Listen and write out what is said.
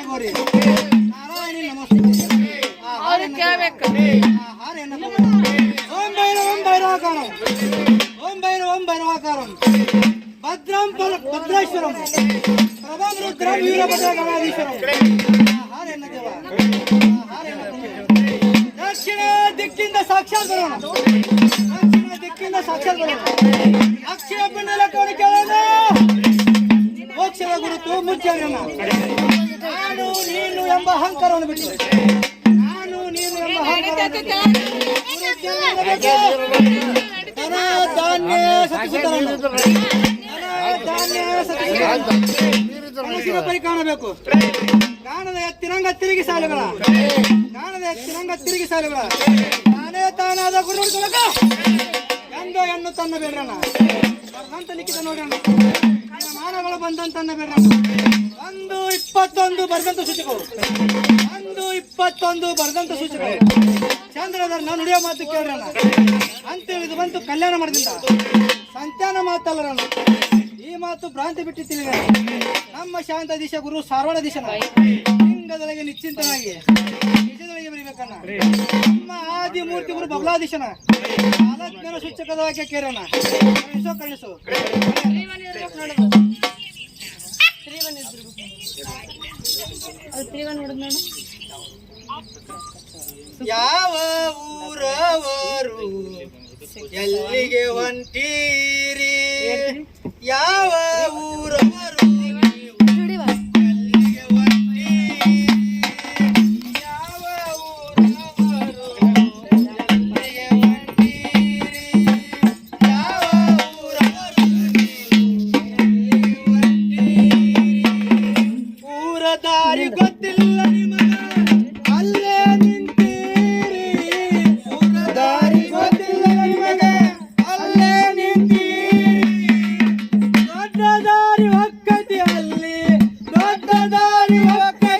ಗೋರಿ ನಾರಾಯಣಿ ನಮಸ್ತೆ ಓಂ ಭೈರವಾಕಾರಂ ಓಂ ಭೈರವಾಕಾರಂ ಭದ್ರಂ ಭದ್ರೇಶ್ವರಂ ಪ್ರಭಂ ರುದ್ರಂ ವೀರಭದ್ರಗಣಾಧೀಶ್ವರಂ ದಕ್ಷಿಣ ದಿಕ್ಕಿಂದ ಸಾಕ್ಷಾತ್ ಬರೋಣ ದಕ್ಷಿಣ ದಿಕ್ಕಿಂದ ಸಾಕ್ಷಾತ್ ಬರೋಣ ಅಕ್ಷಯ ಪಿಂಡಲಕವನ್ನು ಕೇಳೋಣ ಮೋಕ್ಷದ ಗುರುತು ಮುಚ್ಚೋಣ ನಾನು ನೀನು ಎಂಬ ಅಹಂಕಾರವನ್ನು ಬಿಟ್ಟು ನಾನು ನೀನು ಎಂಬ ಅಹಂಕಾರ ಧಾನ್ಯ ಪರಿ ಕಾಣಬೇಕು ಕಾಣದ ಎತ್ತಿರಂಗ ತಿರುಗಿ ಸಾಲುಗಳ ನಾನೇ ತಾನಾದ ಗುರು ಎಂದೋ ಎನ್ನು ತನ್ನ ಬೇಡ್ರಣ ಬರ್ದಂತ ಲಿಖಿತ ನೋಡೋಣ ಮಾನಗಳು ಬಂದಂತನ್ನ ಬೇಡ್ರಣ 1:21 ಬರ್ದಂತ ಸೂಚಕರು 1:21 ಬರ್ದಂತ ಸೂಚಕರು ಚಂದ್ರಧರ್ನ ನುಡಿಯೋ ಮಾತು ಕೇಳ್ರಣ ಅಂತೇಳಿ ಇದು ಬಂತು ಕಲ್ಯಾಣ ಮಾಡದಿಂದ ಸಂತಾನ ಮಾತಲ್ಲರಣ ಈ ಮಾತು ಭ್ರಾಂತಿ ಬಿಟ್ಟಿದ್ದೀನಿ ನಮ್ಮ ಶಾಂತ ದಿಶ ಗುರು ಸಾರವಾಳ ದಿಶನ ಲಿಂಗದೊಳಗೆ ನಿಶ್ಚಿಂತನಾಗಿ ನಿಜದೊಳಗೆ ಬರೀಬೇಕನ್ನ ನಮ್ಮ ಆದಿ ಮೂರ್ತಿ ಗುರು ಬಬಲಾದಿಶನ ಆಲಜ್ಞರ ಸೂಚಕದ ವಾಕ್ಯ ಕೇರೋಣ ಕಳಿಸು ಯಾವ ಊರವರು ಎಲ್ಲಿಗೆ ಹೊಂಟೀರಿ ಯಾವ ಊರವರು ಎಲ್ಲಿಗೆ ಹೊಂಟೀರಿ ಯಾವ ಊರವರು ಎಲ್ಲಿಗೆ ಹೊಂಟೀರಿ ಯಾವ ಊರವರು ಎಲ್ಲಿಗೆ ಹೊಂಟೀರಿ ಊರ ದಾರಿ ಗೊತ್ತಿಲ್ಲ ನಿಮಗ ಅಲ್ಲೇ ನಿಂತೀರಿ ಊರ ದಾರಿ ಗೊತ್ತಿಲ್ಲ ನಿಮಗ ಅಲ್ಲೇ ನಿಂತೀರಿ ದೊಡ್ಡ ದಾರಿ ಹೊಕ್ಕತಿ ಅಲ್ಲಿ ದೊಡ್ಡ ದಾರಿ ಹೊಕ್ಕತಿ